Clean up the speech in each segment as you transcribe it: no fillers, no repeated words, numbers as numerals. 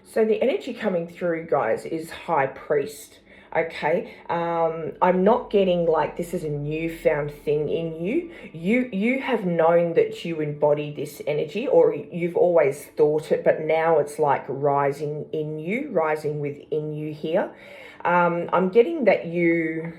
So the energy coming through, guys, is High Priest. Okay, I'm not getting like this is a newfound thing in you. You have known that you embody this energy, or you've always thought it, but now it's like rising in you, rising within you here. I'm getting that you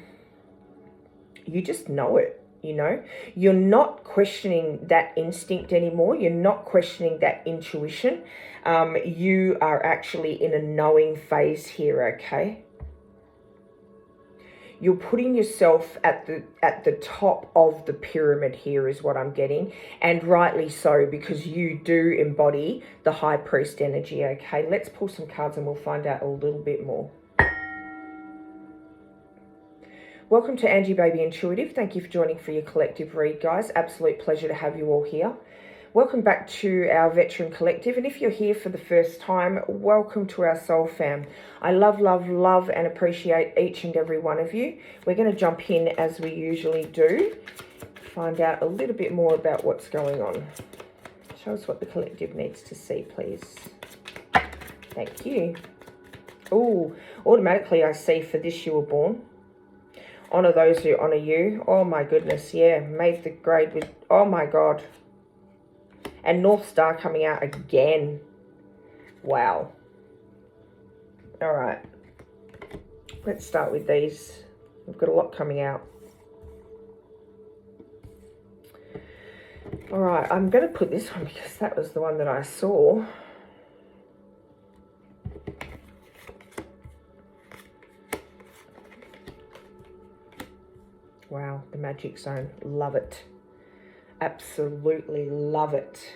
just know it. You know, you're not questioning that instinct anymore. You're not questioning that intuition. You are actually in a knowing phase here, okay? You're putting yourself at the top of the pyramid here is what I'm getting, and rightly so, because you do embody the High Priest energy, okay? Let's pull some cards and we'll find out a little bit more. Welcome to Angie Baby Intuitive. Thank you for joining for your collective read, guys. Absolute pleasure to have you all here. Welcome back to our Veteran Collective, and if you're here for the first time, welcome to our Soul Fam. I love, love, love and appreciate each and every one of you. We're going to jump in as we usually do, find out a little bit more about what's going on. Show us what the collective needs to see, please. Thank you. Oh, automatically I see for this you were born. Honor those who honor you. Oh my goodness, yeah. Made the grade with, oh my God. And North Star coming out again. Wow. All right. Let's start with these. We've got a lot coming out. All right. I'm going to put this one because that was the one that I saw. Wow. The Magic Zone. Love it. Absolutely love it.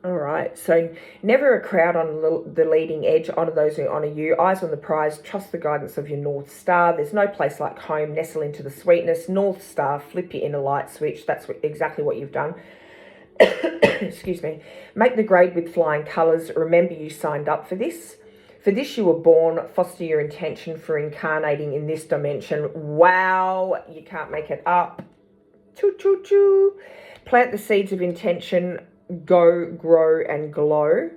All right, so never a crowd on the leading edge. Honor those who honor you. Eyes on the prize. Trust the guidance of your North Star. There's no place like home. Nestle into the sweetness. North Star, flip your inner light switch. That's exactly what you've done. Excuse me. Make the grade with flying colours. Remember, you signed up for this. For this you were born. Foster your intention for incarnating in this dimension. Wow, you can't make it up. Choo, choo, choo. Plant the seeds of intention. Go, grow and glow.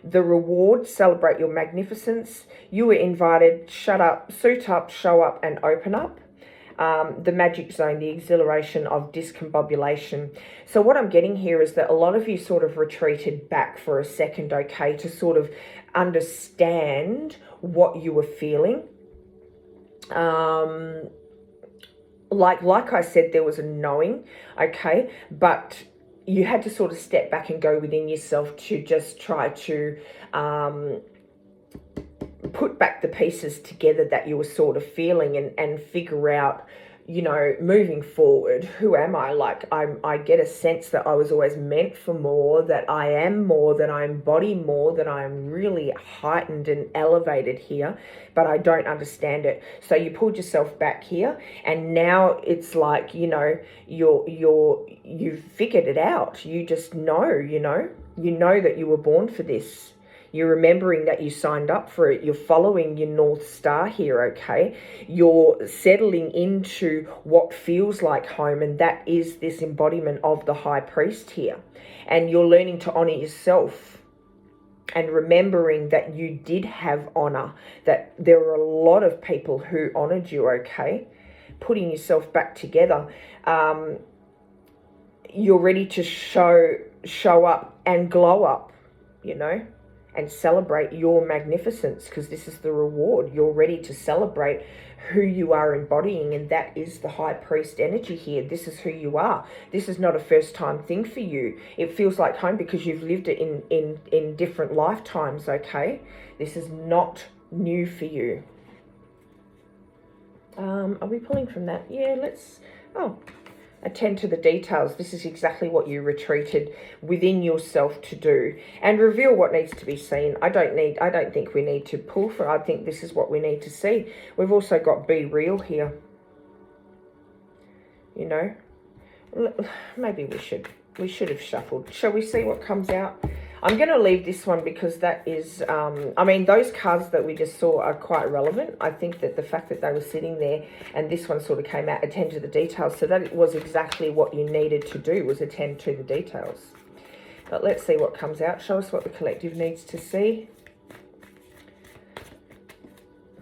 The reward, celebrate your magnificence. You were invited. Shut up, suit up, show up and open up. The Magic Zone, the exhilaration of discombobulation. So what I'm getting here is that a lot of you sort of retreated back for a second, okay, to sort of understand what you were feeling. Like I said, there was a knowing, okay, but you had to sort of step back and go within yourself to just try to put back the pieces together that you were sort of feeling and figure out, you know, moving forward, who am I? Like, I get a sense that I was always meant for more, that I am more, that I embody more, that I'm really heightened and elevated here, but I don't understand it. So you pulled yourself back here, and now it's like, you know, you've figured it out. You just know, you know that you were born for this. You're remembering that you signed up for it. You're following your North Star here, okay? You're settling into what feels like home, and that is this embodiment of the High Priest here. And you're learning to honor yourself and remembering that you did have honor, that there were a lot of people who honored you, okay? Putting yourself back together. You're ready to show up and glow up, you know? And celebrate your magnificence, because this is the reward. You're ready to celebrate who you are embodying, and that is the High Priest energy here. This is who you are. This is not a first time thing for you. It feels like home because you've lived it in different lifetimes, okay? This is not new for you. Are we pulling from that? Yeah, let's... Oh, attend to the details. This is exactly what you retreated within yourself to do, and reveal what needs to be seen. I don't think we need to pull for. I think this is what we need to see. We've also got be real here. You know, maybe we should have shuffled. Shall we see what comes out? I'm going to leave this one because that is, I mean, those cards that we just saw are quite relevant. I think that the fact that they were sitting there and this one sort of came out, attend to the details. So that was exactly what you needed to do, was attend to the details. But let's see what comes out. Show us what the collective needs to see.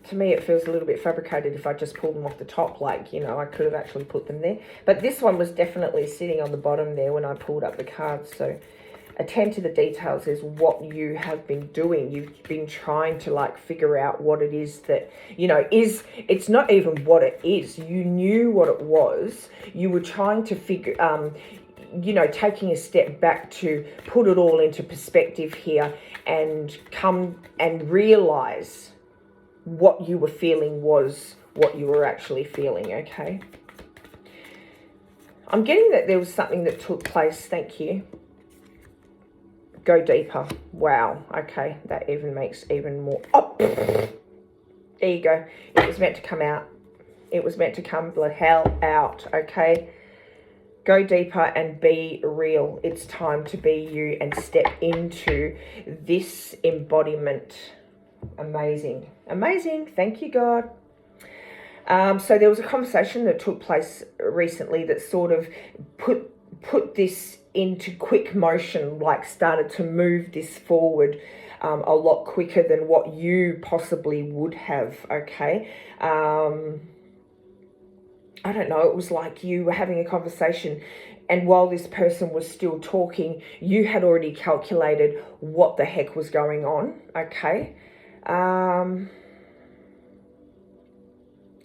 To me, it feels a little bit fabricated if I just pulled them off the top, like, you know, I could have actually put them there. But this one was definitely sitting on the bottom there when I pulled up the cards. So attend to the details is what you have been doing. You've been trying to, like, figure out what it is that, you know, it's not even what it is. You knew what it was. You were trying to figure, you know, taking a step back to put it all into perspective here and come and realize what you were feeling was what you were actually feeling, okay? I'm getting that there was something that took place. Thank you. Go deeper. Wow. Okay. That even makes even more. Oh, there you go. It was meant to come out. It was meant to come the hell out, okay? Go deeper and be real. It's time to be you and step into this embodiment. Amazing. Amazing. Thank you, God. So there was a conversation that took place recently that sort of put this into quick motion, like started to move this forward a lot quicker than what you possibly would have, okay? I don't know, it was like you were having a conversation and while this person was still talking, you had already calculated what the heck was going on, okay?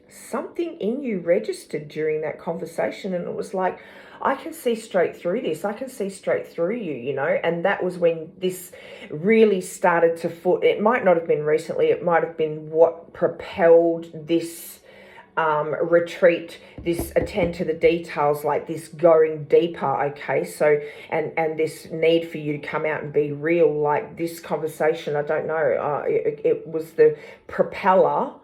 Something in you registered during that conversation and it was like, I can see straight through this. I can see straight through you, you know, and that was when this really started to foot. It might not have been recently. It might have been what propelled this retreat, this attend to the details, like this going deeper, okay? So, and this need for you to come out and be real, like this conversation, I don't know, it was the propeller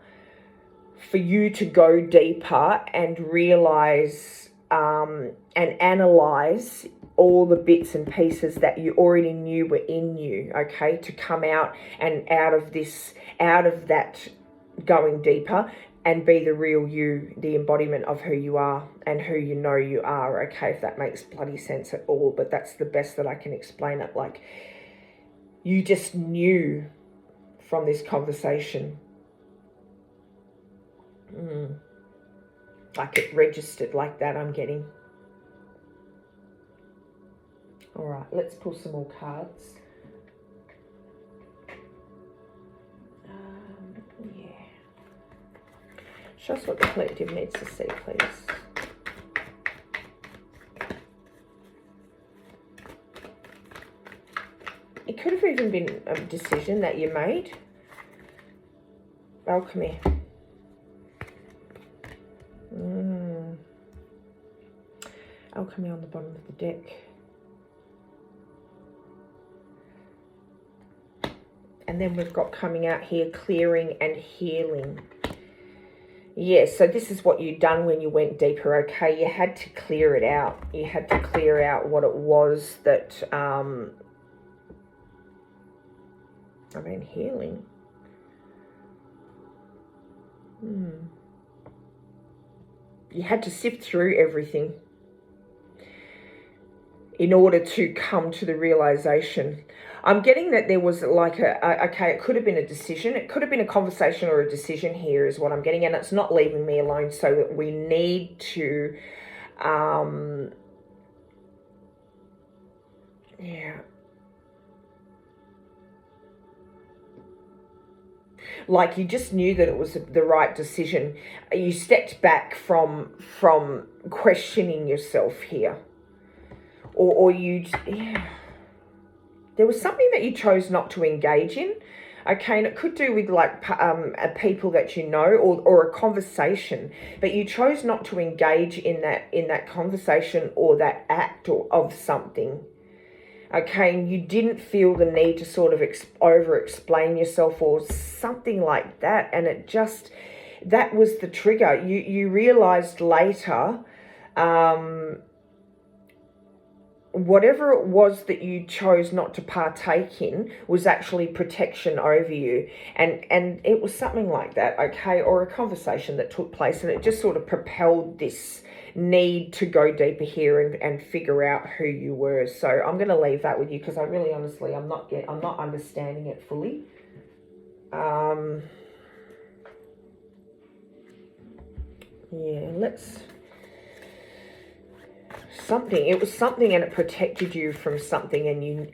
for you to go deeper and realize and analyze all the bits and pieces that you already knew were in you, okay, to come out and out of that going deeper and be the real you, the embodiment of who you are and who you know you are, okay, if that makes bloody sense at all. But that's the best that I can explain it. Like, you just knew from this conversation. Like it registered like that, I'm getting. All right, let's pull some more cards. Yeah. Show us what the collective needs to see, please. It could have even been a decision that you made. Alchemy. Alchemy on the bottom of the deck. And then we've got coming out here, clearing and healing. Yes, so this is what you'd done when you went deeper, okay? You had to clear it out. You had to clear out what it was that, I mean, healing. You had to sift through everything in order to come to the realization. I'm getting that there was like okay, it could have been a decision. It could have been a conversation or a decision here is what I'm getting. And it's not leaving me alone. So that we need to, yeah. Like you just knew that it was the right decision. You stepped back from questioning yourself here. Or you, yeah. There was something that you chose not to engage in, okay, and it could do with like people that you know or a conversation, but you chose not to engage in that conversation or that act of something, okay, and you didn't feel the need to sort of over-explain yourself or something like that, and it just, that was the trigger. You realised later, whatever it was that you chose not to partake in was actually protection over you. And it was something like that, okay, or a conversation that took place and it just sort of propelled this need to go deeper here and figure out who you were. So I'm going to leave that with you, because I really honestly, I'm not understanding it fully. Yeah, let's... It was something, and it protected you from something, and you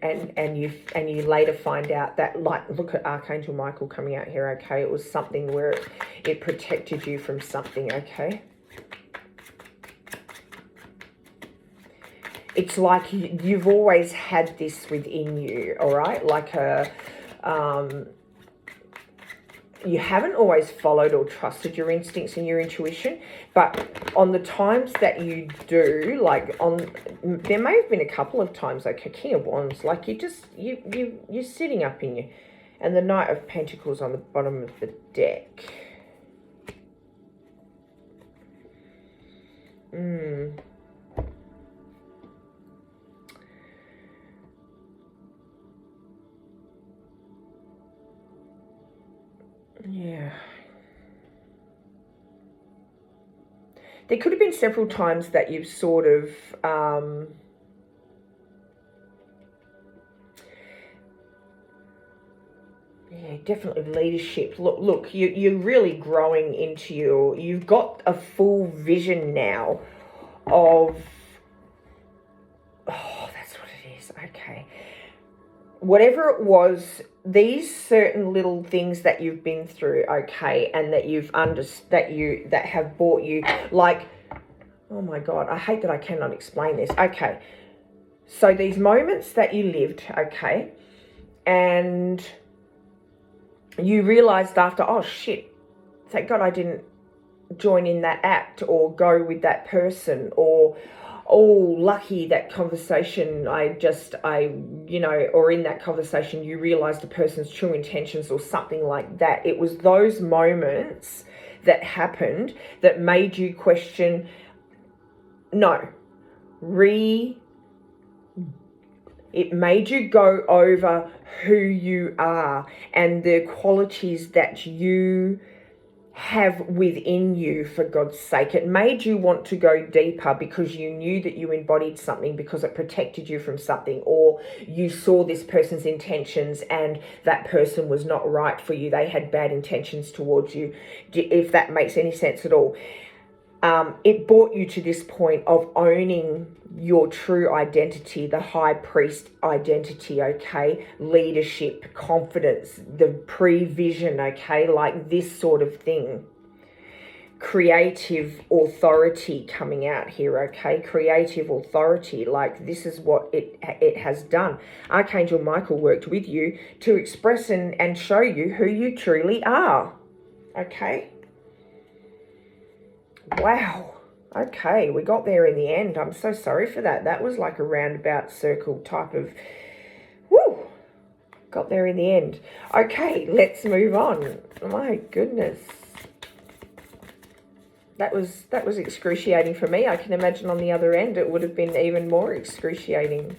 later find out that, like, look at Archangel Michael coming out here. Okay, it was something where it protected you from something. Okay, it's like you've always had this within you. All right, like a you haven't always followed or trusted your instincts and your intuition, but on the times that you do, like there may have been a couple of times, like a King of Wands, like you're sitting up in you, and the Knight of Pentacles on the bottom of the deck. Yeah. There could have been several times that you've sort of yeah, definitely leadership. Look, you're really growing into you've got a full vision now of, oh, that's what it is. Okay. Whatever it was, these certain little things that you've been through, okay, and that that have brought you, like, oh my God, I hate that I cannot explain this. Okay, so these moments that you lived, okay, and you realized after, oh shit, thank God I didn't join in that act or go with that person, or oh, lucky that conversation, or in that conversation you realized a person's true intentions or something like that. It was those moments that happened that made you question, it made you go over who you are and the qualities that you have within you, for God's sake. It made you want to go deeper because you knew that you embodied something, because it protected you from something, or you saw this person's intentions and that person was not right for you. They had bad intentions towards you, if that makes any sense at all. It brought you to this point of owning your true identity, the high priest identity, okay? Leadership, confidence, the prevision, okay? Like this sort of thing. Creative authority coming out here, okay? Creative authority, like this is what it has done. Archangel Michael worked with you to express and show you who you truly are, okay? Wow. Okay, we got there in the end. I'm so sorry for that. That was like a roundabout circle type of... Woo! Got there in the end. Okay, let's move on. My goodness. That was excruciating for me. I can imagine on the other end it would have been even more excruciating.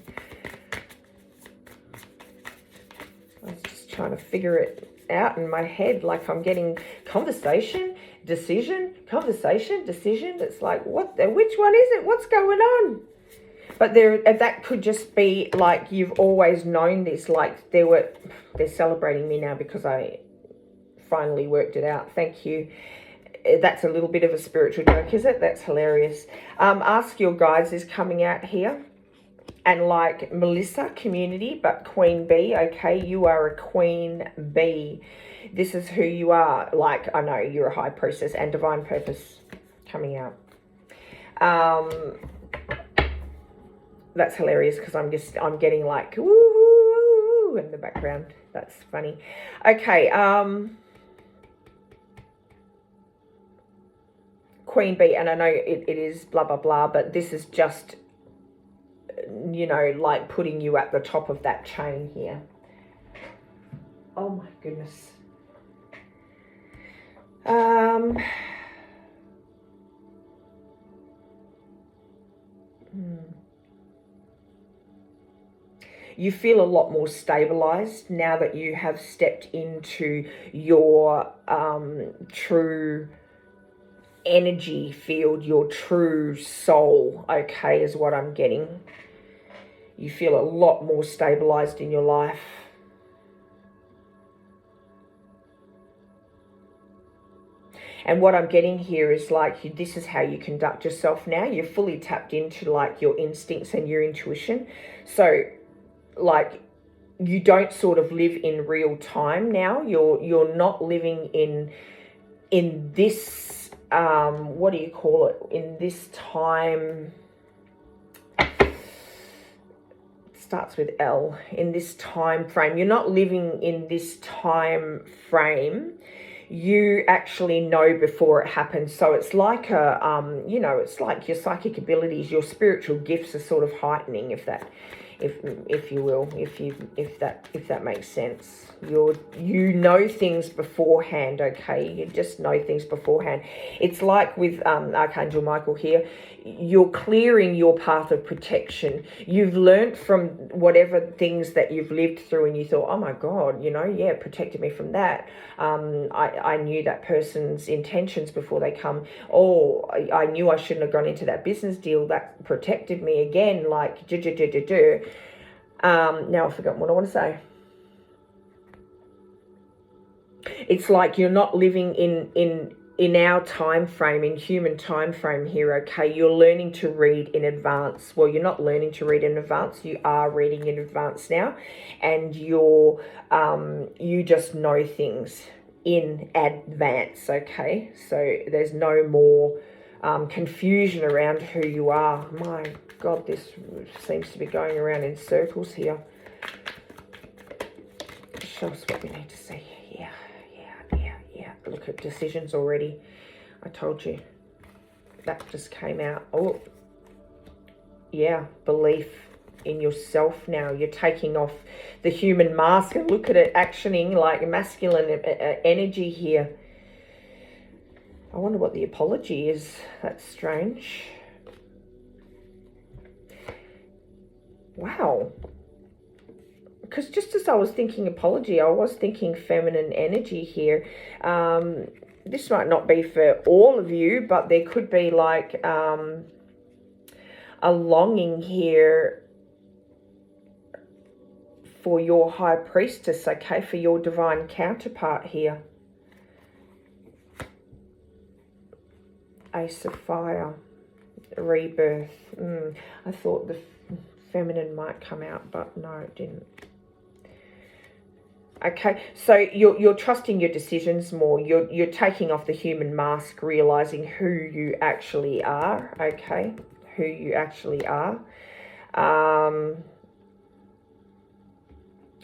I was just trying to figure it out in my head. Like I'm getting conversation, decision, conversation, decision. It's like, which one is it? What's going on? But that could just be like you've always known this. Like they're celebrating me now because I finally worked it out. Thank you. That's a little bit of a spiritual joke, is it? That's hilarious. Ask Your Guides is coming out here. And like Melissa, community, but Queen Bee, okay? You are a Queen Bee. This is who you are. Like, I know you're a high priestess and divine purpose coming out. That's hilarious because I'm getting like woo in the background. That's funny. Okay. Queen Bee, and I know it is blah blah blah, but this is just, you know, like putting you at the top of that chain here. Oh my goodness. You feel a lot more stabilized now that you have stepped into your true energy field, your true soul, okay, is what I'm getting. You feel a lot more stabilized in your life. And what I'm getting here is like, this is how you conduct yourself now. You're fully tapped into like your instincts and your intuition. So like, you don't sort of live in real time now. You're not living in this, what do you call it? In this time, starts with L, in this time frame. You're not living in this time frame. You actually know before it happens. So it's like a, you know, it's like your psychic abilities, your spiritual gifts are sort of heightening, if you will, if that makes sense. You know things beforehand, okay? You just know things beforehand. It's like with Archangel Michael here, you're clearing your path of protection. You've learned from whatever things that you've lived through, and you thought, oh my God, you know, yeah, it protected me from that. I knew that person's intentions before they come. Oh, I knew I shouldn't have gone into that business deal. That protected me again, like, now I've forgotten what I want to say. It's like you're not living in our time frame, in human time frame here, okay? You're learning to read in advance. Well, you're not learning to read in advance. You are reading in advance now, and you just know things in advance, okay? So there's no more confusion around who you are. My God, this seems to be going around in circles here. Show us what we need to see. Yeah. Look at decisions already. I told you. That just came out. Oh, yeah, belief in yourself now. You're taking off the human mask, and look at it actioning like masculine energy here. I wonder what the apology is. That's strange. Wow. Because just as I was thinking apology, I was thinking feminine energy here. This might not be for all of you, but there could be like a longing here for your high priestess, okay, for your divine counterpart here. Ace of Fire, rebirth. I thought the feminine might come out, but no, it didn't. Okay, so you're trusting your decisions more. You're taking off the human mask, realizing who you actually are. Okay, who you actually are.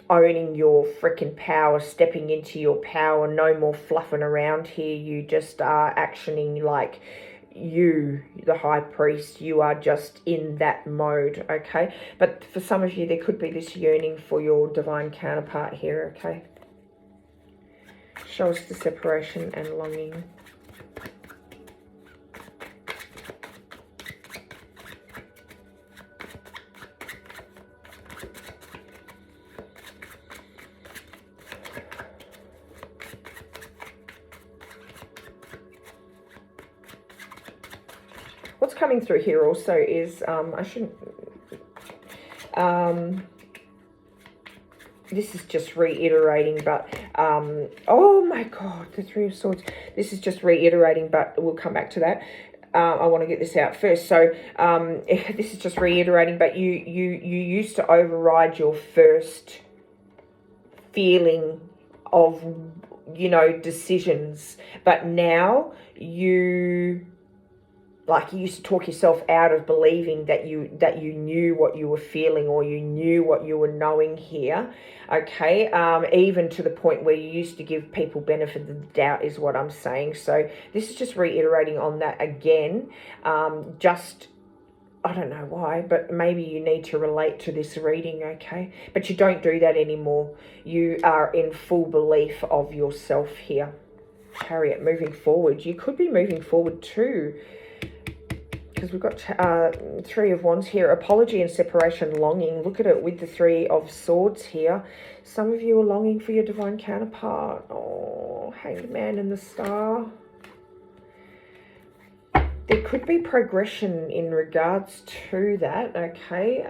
Owning your freaking power, stepping into your power. No more fluffing around here. You just are actioning like you, the high priest. You are just in that mode, okay? But for some of you, there could be this yearning for your divine counterpart here, okay? Show us the separation and longing. What's coming through here also is, this is just reiterating, but, oh my God, the Three of Swords. This is just reiterating, but we'll come back to that. I want to get this out first. So, this is just reiterating, but you used to override your first feeling of, you know, decisions, but now you used to talk yourself out of believing that you knew what you were feeling, or you knew what you were knowing here, okay? Even to the point where you used to give people benefit of the doubt is what I'm saying. So this is just reiterating on that again. Just, I don't know why, but maybe you need to relate to this reading, okay? But you don't do that anymore. You are in full belief of yourself here. Chariot, moving forward. You could be moving forward too, because we've got Three of Wands here. Apology and separation, longing. Look at it with the Three of Swords here. Some of you are longing for your divine counterpart. Oh, Hanged Man and the Star. there could be progression in regards to that, okay?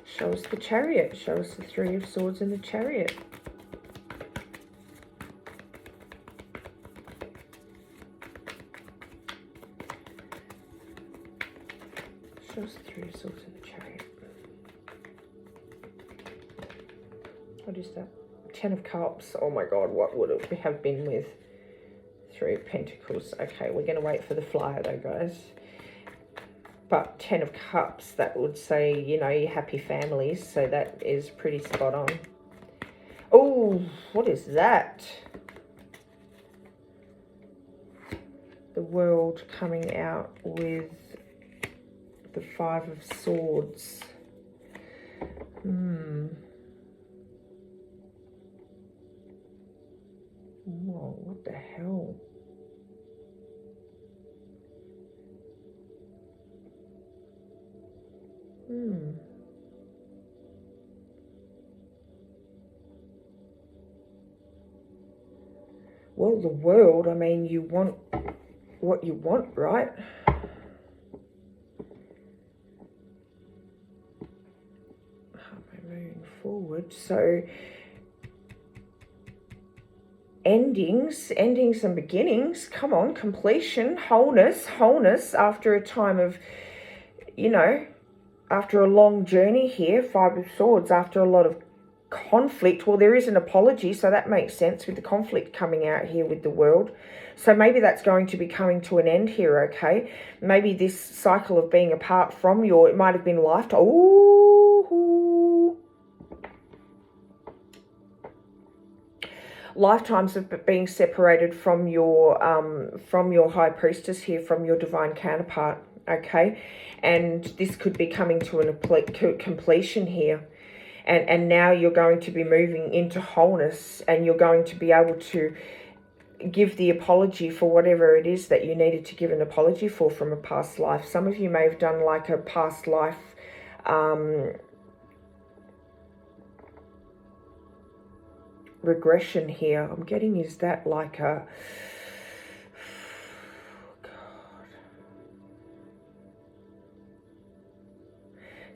Show us the Chariot. Show us the Three of Swords and the Chariot. Show us the Three of Swords and the Chariot. What is that? Ten of Cups. Oh my God, what would it have been with Three of Pentacles? Okay, we're going to wait for the flyer though, guys. But Ten of Cups, that would say, you know, your happy families. So that is pretty spot on. Oh, what is that? The World coming out with the Five of Swords. Whoa, what the hell? Well, the World, I mean, you want what you want, right? Moving forward, so endings and beginnings. Come on, completion, wholeness after a time of, you know, after a long journey here. Five of Swords, after a lot of conflict. Well, there is an apology, so that makes sense with the conflict coming out here with the World. So maybe that's going to be coming to an end here, okay? Maybe this cycle of being apart from your, it might have been lifetime. Ooh. Lifetimes of being separated from your High Priestess here, from your divine counterpart, okay? And this could be coming to a completion here. And now you're going to be moving into wholeness, and you're going to be able to give the apology for whatever it is that you needed to give an apology for from a past life. Some of you may have done like a past life regression here. I'm getting, is that like a...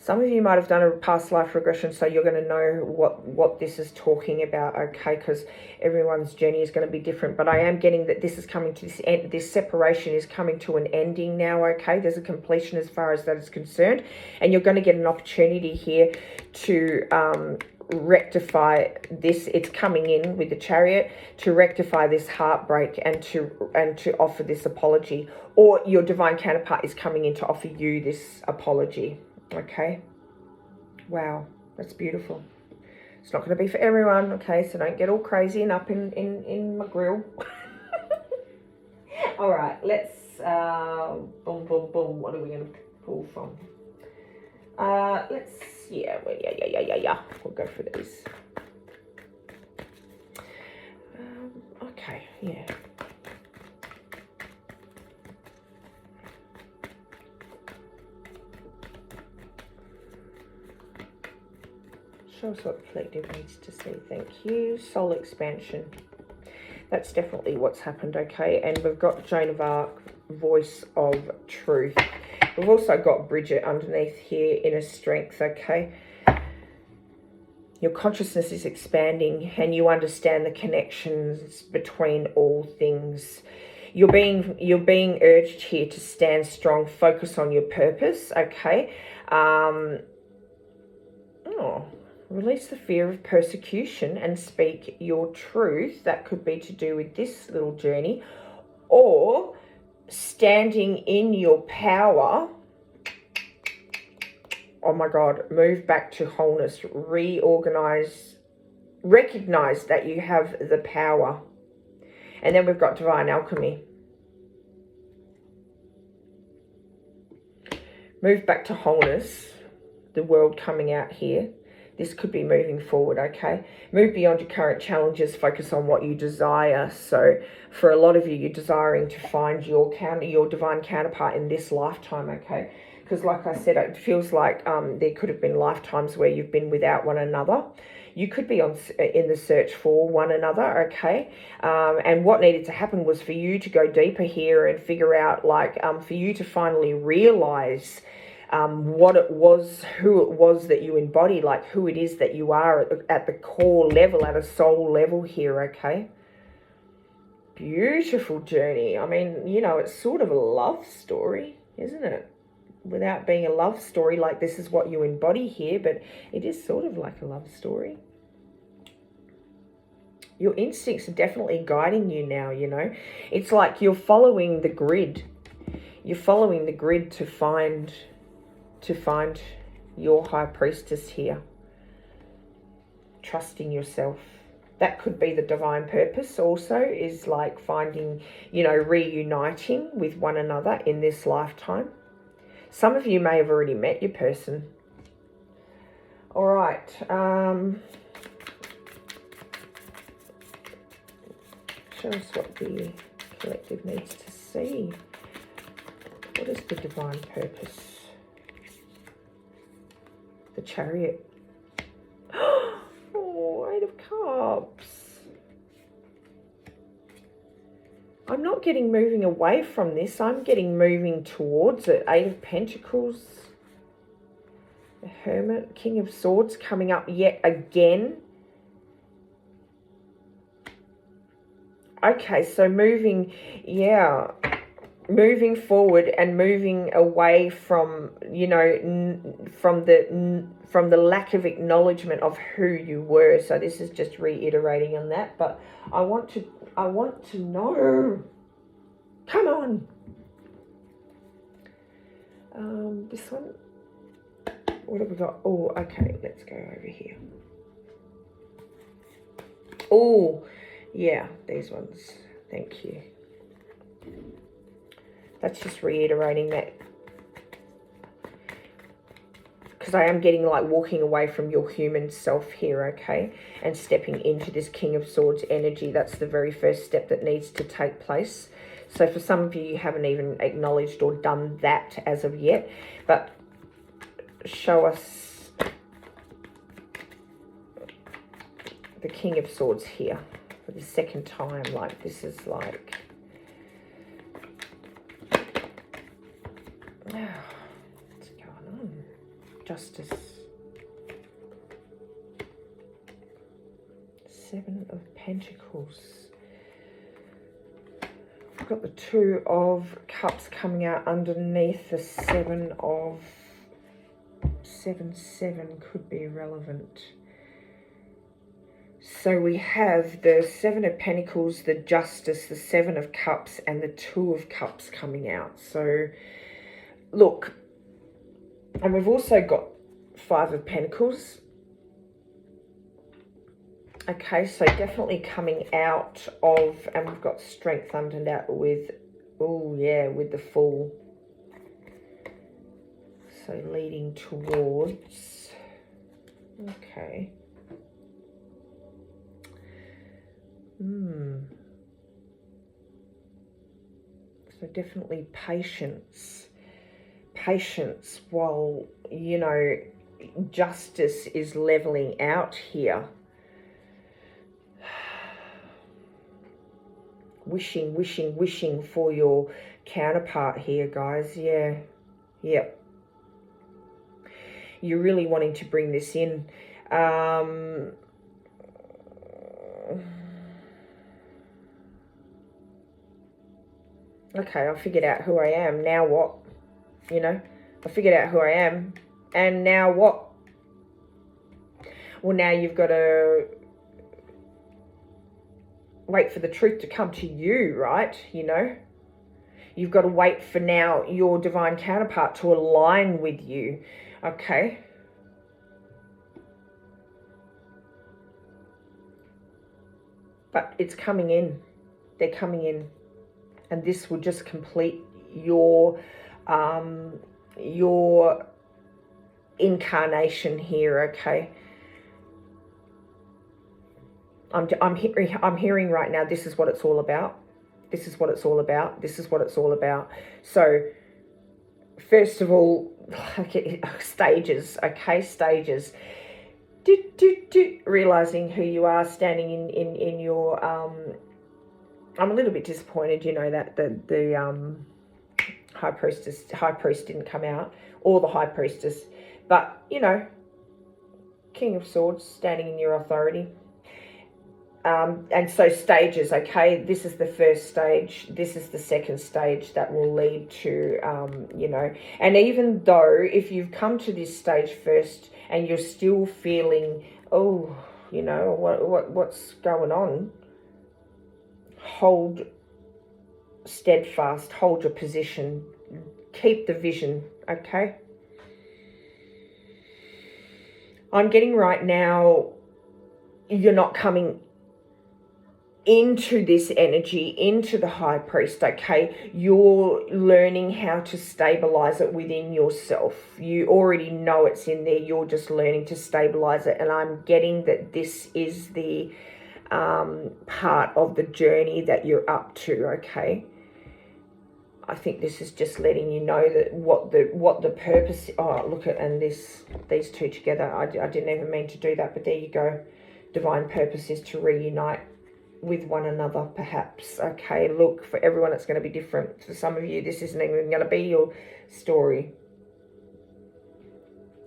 Some of you might have done a past life regression, so you're going to know what this is talking about, okay? Because everyone's journey is going to be different. But I am getting that this is coming to this end. This separation is coming to an ending now, okay? There's a completion as far as that is concerned. And you're going to get an opportunity here to rectify this. It's coming in with the Chariot to rectify this heartbreak and to offer this apology. Or your divine counterpart is coming in to offer you this apology. Okay, wow, that's beautiful. It's not going to be for everyone, okay, so don't get all crazy and up in my grill. All right, let's boom, what are we going to pull from? Yeah, we'll go for these. Okay, yeah. Show us what the collective needs to see. Thank you. Soul expansion. That's definitely what's happened, okay? And we've got Joan of Arc, voice of truth. We've also got Bridget underneath here, inner strength, okay? Your consciousness is expanding and you understand the connections between all things. You're being urged here to stand strong, focus on your purpose, okay? Release the fear of persecution and speak your truth. That could be to do with this little journey. Or standing in your power. Oh my God, move back to wholeness. Reorganize. Recognize that you have the power. And then we've got divine alchemy. Move back to wholeness. The World coming out here. This could be moving forward, okay? Move beyond your current challenges. Focus on what you desire. So for a lot of you, you're desiring to find your divine counterpart in this lifetime, okay? because like I said, it feels like there could have been lifetimes where you've been without one another. You could be in the search for one another, okay? And what needed to happen was for you to go deeper here and figure out, like, for you to finally realize what it was, who it was that you embody, like who it is that you are at the core level, at a soul level here, okay? Beautiful journey. I mean, you know, it's sort of a love story, isn't it? Without being a love story, like this is what you embody here, but it is sort of like a love story. Your instincts are definitely guiding you now, you know. It's like you're following the grid. You're following the grid to find your high priestess here. Trusting yourself. That could be the divine purpose also, is like finding, you know, reuniting with one another in this lifetime. Some of you may have already met your person. All right. Show us what the collective needs to see. What is the divine purpose? The Chariot. Oh, Eight of Cups. I'm not getting moving away from this. I'm getting moving towards it. Eight of Pentacles. The Hermit. King of Swords coming up yet again. Okay, so moving, yeah, moving forward and moving away from, you know, from the lack of acknowledgement of who you were. So this is just reiterating on that, but I want to know. Come on. This one. What have we got? Oh, okay, let's go over here. Oh, yeah, these ones. Thank you. That's just reiterating that. Because I am getting like walking away from your human self here, okay? And stepping into this King of Swords energy. That's the very first step that needs to take place. So for some of you, you haven't even acknowledged or done that as of yet. But show us the King of Swords here for the second time. Like, this is like... what's going on? Justice. Seven of Pentacles. I've got the Two of Cups coming out underneath the Seven of... 7 could be relevant. So we have the Seven of Pentacles, the Justice, the Seven of Cups, and the Two of Cups coming out. So, look, and we've also got Five of Pentacles. Okay, so definitely coming out of, and we've got Strength under that with, oh yeah, with the Fool. So leading towards, okay. So definitely patience. Patience while, you know, justice is leveling out here. Wishing, wishing, wishing for your counterpart here, guys. Yeah. Yep. You're really wanting to bring this in. Okay, I figured out who I am. Now what? You know, I figured out who I am. And now what? Well, now you've got to wait for the truth to come to you, right? You know, you've got to wait for now your divine counterpart to align with you. Okay. But it's coming in. They're coming in. And this will just complete your incarnation here, okay? I'm hearing right now, this is what it's all about. This is what it's all about. This is what it's all about. So, first of all, stages, okay, stages. Realizing who you are, standing in your I'm a little bit disappointed, you know, that the high priest didn't come out, or the high priestess, but you know, King of Swords, standing in your authority. And so stages, okay, this is the first stage, this is the second stage that will lead to, you know, and even though if you've come to this stage first and you're still feeling, oh, you know, what's going on, hold steadfast, hold your position, keep the vision, okay? I'm getting right now, you're not coming into this energy, into the high priest, okay? You're learning how to stabilize it within yourself. You already know it's in there. You're just learning to stabilize it. And I'm getting that this is the part of the journey that you're up to, okay? I think this is just letting you know that what the purpose. Oh, look at, and these two together. I didn't even mean to do that, but there you go. Divine purpose is to reunite with one another, perhaps. Okay, look, for everyone it's going to be different. For some of you, this isn't even going to be your story.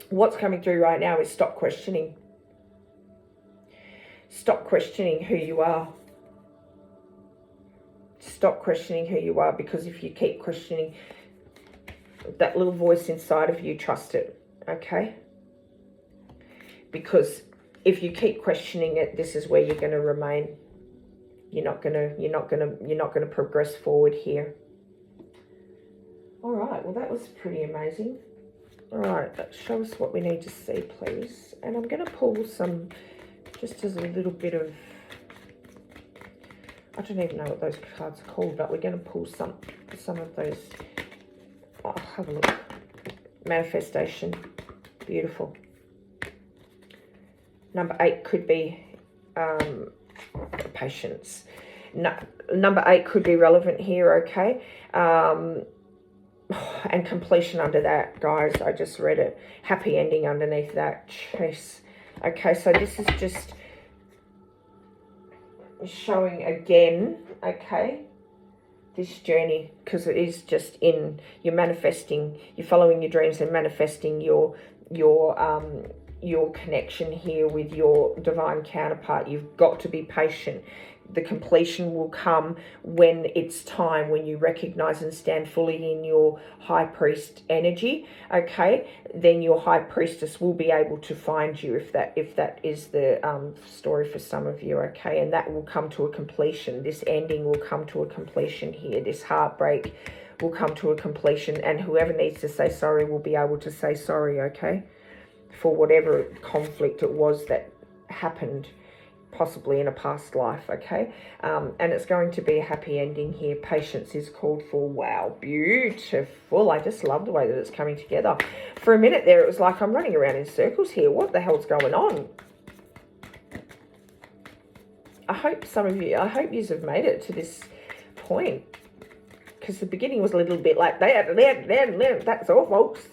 What's coming through right now is stop questioning. Stop questioning who you are. Stop questioning who you are, because if you keep questioning that little voice inside of you, trust it, okay? Because if you keep questioning it, this is where you're going to remain. You're not gonna progress forward here. All right, well, that was pretty amazing. All right, show us what we need to see, please. And I'm going to pull some, just as a little bit of, I don't even know what those cards are called, but we're going to pull some of those. Oh, have a look. Manifestation. Beautiful. Number 8 could be patience. No, number 8 could be relevant here, okay? And completion under that, guys. I just read it. Happy ending underneath that. Chase. Okay, so this is just showing again, okay, this journey, because it is just in, you're manifesting, you're following your dreams and manifesting your connection here with your divine counterpart. You've got to be patient. The completion will come when it's time, when you recognize and stand fully in your high priest energy, okay? Then your high priestess will be able to find you, if that is the story for some of you, okay? And that will come to a completion. This ending will come to a completion here. This heartbreak will come to a completion, and whoever needs to say sorry will be able to say sorry, okay? For whatever conflict it was that happened, possibly in a past life, okay? And it's going to be a happy ending here. Patience is called for. Wow, beautiful. I just love the way that it's coming together. For a minute there, it was like I'm running around in circles here. What the hell's going on? I hope yous have made it to this point, because the beginning was a little bit like that. That's all, folks.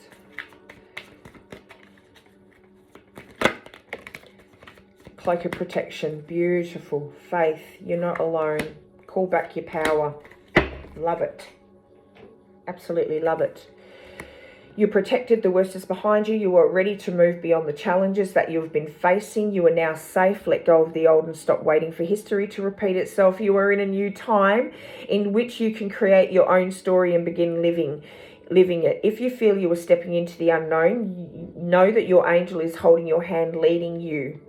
Cloak of protection, beautiful. Faith, you're not alone. Call back your power. Love it. Absolutely love it. You're protected, the worst is behind you. You are ready to move beyond the challenges that you've been facing. You are now safe. Let go of the old and stop waiting for history to repeat itself. You are in a new time in which you can create your own story and begin living it. If you feel you are stepping into the unknown, know that your angel is holding your hand, leading you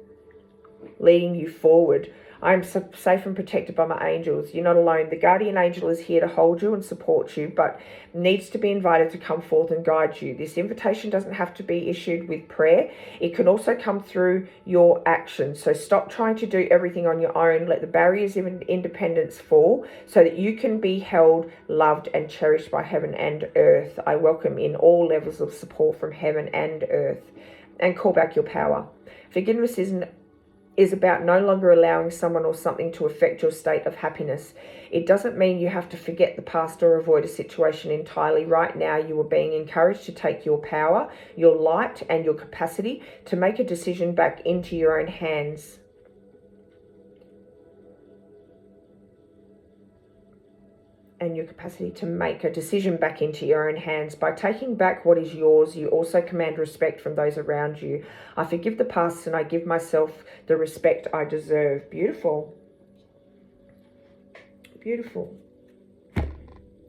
forward. I am safe and protected by my angels. You're not alone. The guardian angel is here to hold you and support you, but needs to be invited to come forth and guide you. This invitation doesn't have to be issued with prayer. It can also come through your actions. So stop trying to do everything on your own. Let the barriers of independence fall so that you can be held, loved, and cherished by heaven and earth. I welcome in all levels of support from heaven and earth. And call back your power. Forgiveness is is about no longer allowing someone or something to affect your state of happiness. It doesn't mean you have to forget the past or avoid a situation entirely. Right now, you are being encouraged to take your power, your light, and your capacity to make a decision back into your own hands. And your capacity to make a decision back into your own hands. By taking back what is yours, you also command respect from those around you. I forgive the past and I give myself the respect I deserve. Beautiful. Beautiful.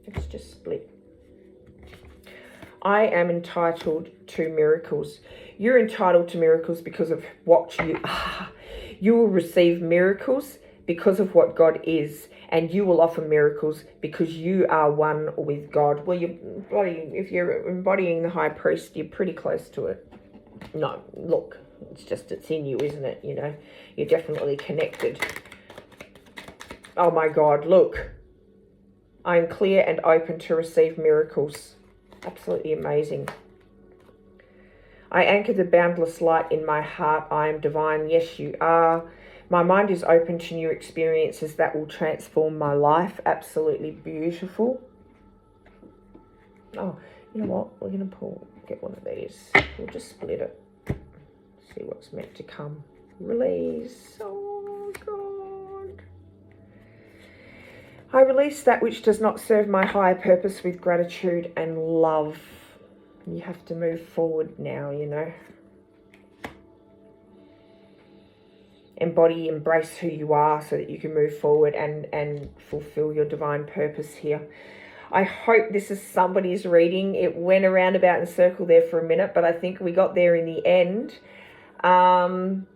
Let's just split. I am entitled to miracles. You're entitled to miracles because of what you are. You will receive miracles because of what God is, and you will offer miracles because you are one with God. Well, if you're embodying the high priest, you're pretty close to it. No, look, it's in you, isn't it? You know, you're definitely connected. Oh my God, look. I am clear and open to receive miracles. Absolutely amazing. I anchor the boundless light in my heart. I am divine. Yes, you are. My mind is open to new experiences that will transform my life. Absolutely beautiful. Oh, you know what? We're going to get one of these. We'll just split it. See what's meant to come. Release. Oh, God. I release that which does not serve my higher purpose with gratitude and love. You have to move forward now, you know. Embody, embrace who you are so that you can move forward and fulfill your divine purpose here. I hope this is somebody's reading. It went around about in a circle there for a minute, but I think we got there in the end. I'm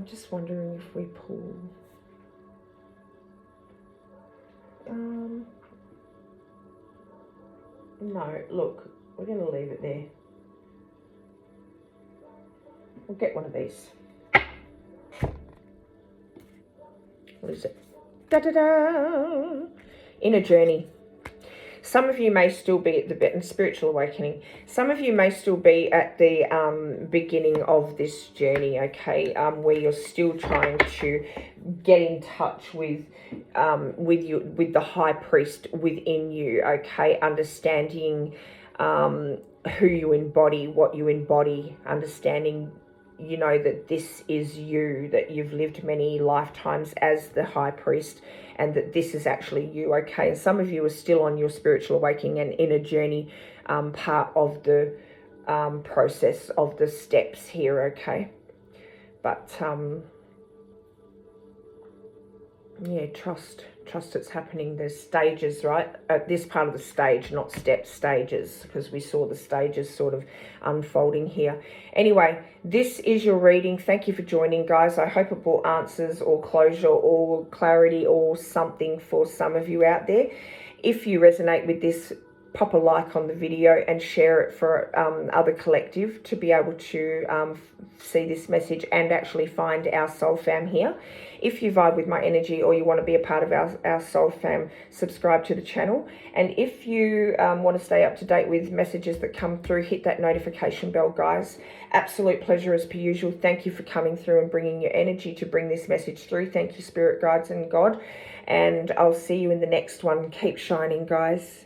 just wondering if we pull... no, look, we're going to leave it there. We'll get one of these. What is it? Da-da-da! Inner journey. Some of you may still be at the spiritual awakening. Some of you may still be at the beginning of this journey, okay, where you're still trying to get in touch with the high priest within you, okay, understanding who you embody, what you embody, understanding, you know, that this is you, that you've lived many lifetimes as the high priest, and that this is actually you, okay? And some of you are still on your spiritual awakening and inner journey part of the process of the steps here, okay? But, yeah, trust it's happening. There's stages, right? This part of the stage, not steps, stages, because we saw the stages sort of unfolding here. Anyway, this is your reading. Thank you for joining, guys. I hope it brought answers or closure or clarity or something for some of you out there. If you resonate with this, pop a like on the video and share it for other collective to be able to see this message and actually find our soul fam here. If you vibe with my energy or you want to be a part of our soul fam, subscribe to the channel. And if you want to stay up to date with messages that come through, hit that notification bell, guys. Absolute pleasure as per usual. Thank you for coming through and bringing your energy to bring this message through. Thank you, spirit guides and God. And I'll see you in the next one. Keep shining, guys.